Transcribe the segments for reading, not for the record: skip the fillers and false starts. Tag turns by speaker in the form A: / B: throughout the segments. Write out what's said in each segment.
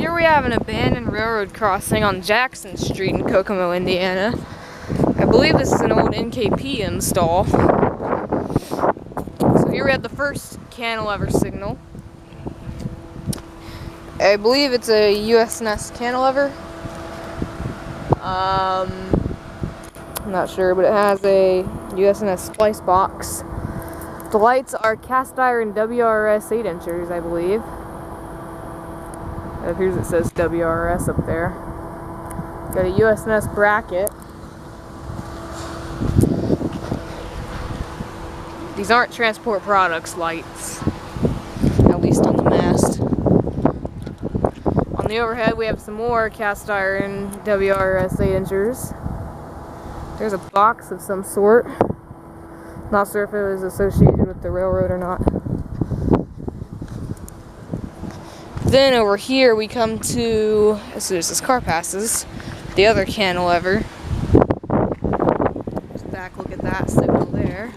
A: here we have an abandoned railroad crossing on Jackson Street in Kokomo, Indiana. I believe this is an old NKP install. So here we have the first cantilever signal. I believe it's a USNS cantilever. I'm not sure, but it has a USNS splice box. The lights are cast iron WRS 8-inchers, I believe. It appears it says WRS up there. Got a USNS bracket. These aren't transport products lights, at least on the mast. On the overhead we have some more cast iron WRS 8-inchers. There's a box of some sort. Not sure if it was associated with the railroad or not. Then over here we come to, as soon as this car passes, the other cantilever. Just back look at that signal there.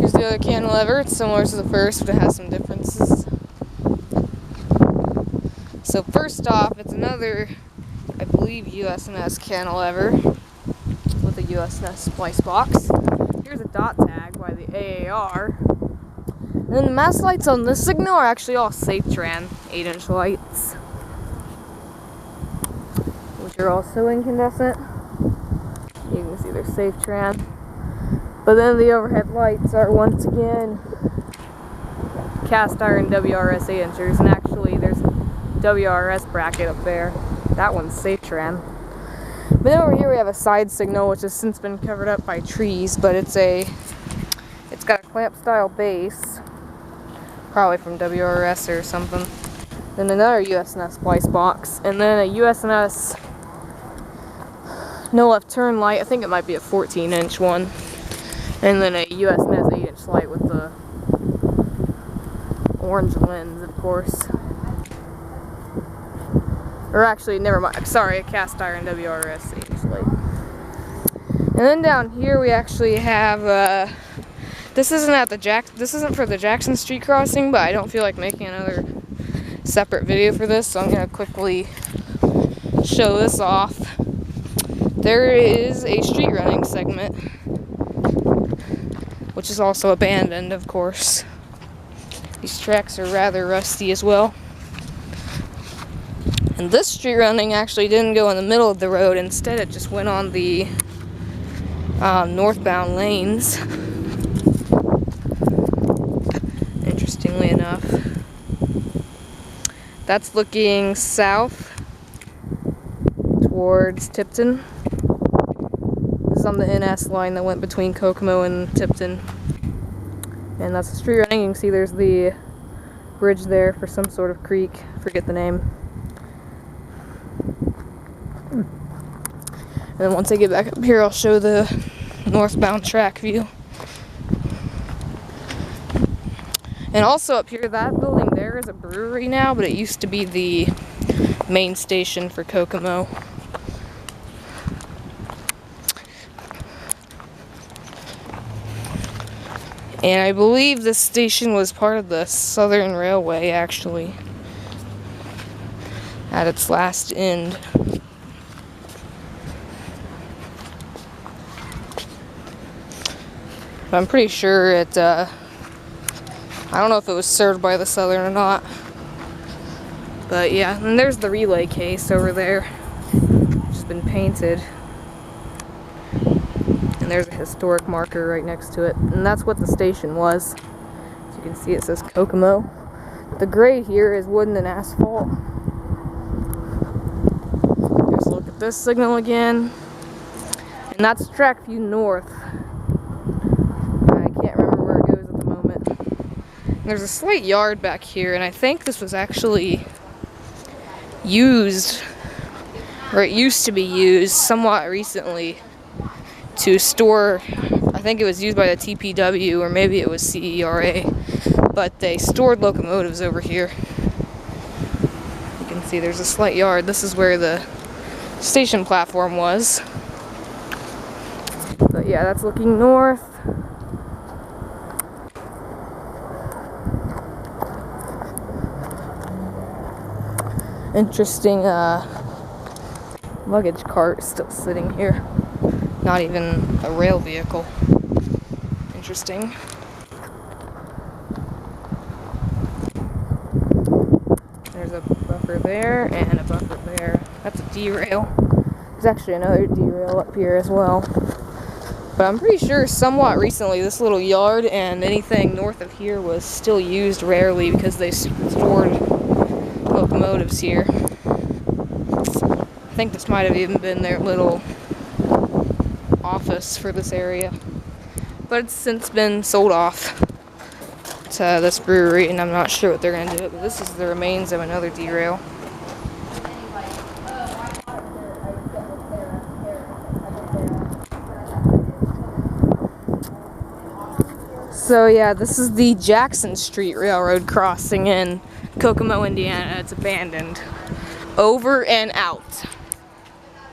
A: Here's the other cantilever. It's similar to the first, but it has some differences. So first off, it's another, I believe, USNS cantilever with a USNS splice box. Here's a dot tag by the AAR. And then the mast lights on this signal are actually all Safetran 8-inch lights, which are also incandescent. You can see they're Safetran. But then the overhead lights are once again cast iron WRS 8-inchers, and actually there's a WRS bracket up there. That one's Safetran. But then over here we have a side signal which has since been covered up by trees, but it's got a clamp style base, probably from WRS or something. Then another USNS splice box, and then a USNS no left turn light. I think it might be a 14-inch one. And then a USNS 8-inch light with the orange lens, of course. Or actually, never mind. Sorry, a cast iron WRS 8-inch light. And then down here we actually have. This isn't for the Jackson Street crossing, but I don't feel like making another separate video for this, so I'm gonna quickly show this off. There is a street running segment, which is also abandoned, of course. These tracks are rather rusty as well. And this street running actually didn't go in the middle of the road. Instead, it just went on the northbound lanes. Interestingly enough. That's looking south towards Tipton. This is on the NS line that went between Kokomo and Tipton. And that's the street running. You can see there's the bridge there for some sort of creek. Forget the name. And then once I get back up here, I'll show the northbound track view. And also up here, that building there is a brewery now, but it used to be the main station for Kokomo. And I believe this station was part of the Southern Railway, actually, at its last end. But I'm pretty sure it, I don't know if it was served by the Southern or not. But yeah, and there's the relay case over there, which has been painted. And there's a historic marker right next to it. And that's what the station was. As you can see, it says Kokomo. The grade here is wooden and asphalt. Just look at this signal again. And that's track view north. I can't remember where it goes at the moment. And there's a slight yard back here, and I think this was actually used, or it used to be used somewhat recently to store, I think it was used by the TPW, or maybe it was CERA, but they stored locomotives over here. You can see there's a slight yard. This is where the station platform was. But yeah, that's looking north. Interesting luggage cart still sitting here. Not even a rail vehicle. Interesting. There's a buffer there and a buffer there. That's a derail. There's actually another derail up here as well. But I'm pretty sure somewhat recently this little yard and anything north of here was still used rarely because they stored locomotives here. I think this might have even been their little office for this area. But it's since been sold off to this brewery, and I'm not sure what they're going to do. But this is the remains of another derail. So yeah, this is the Jackson Street Railroad crossing in Kokomo, Indiana. It's abandoned. Over and out.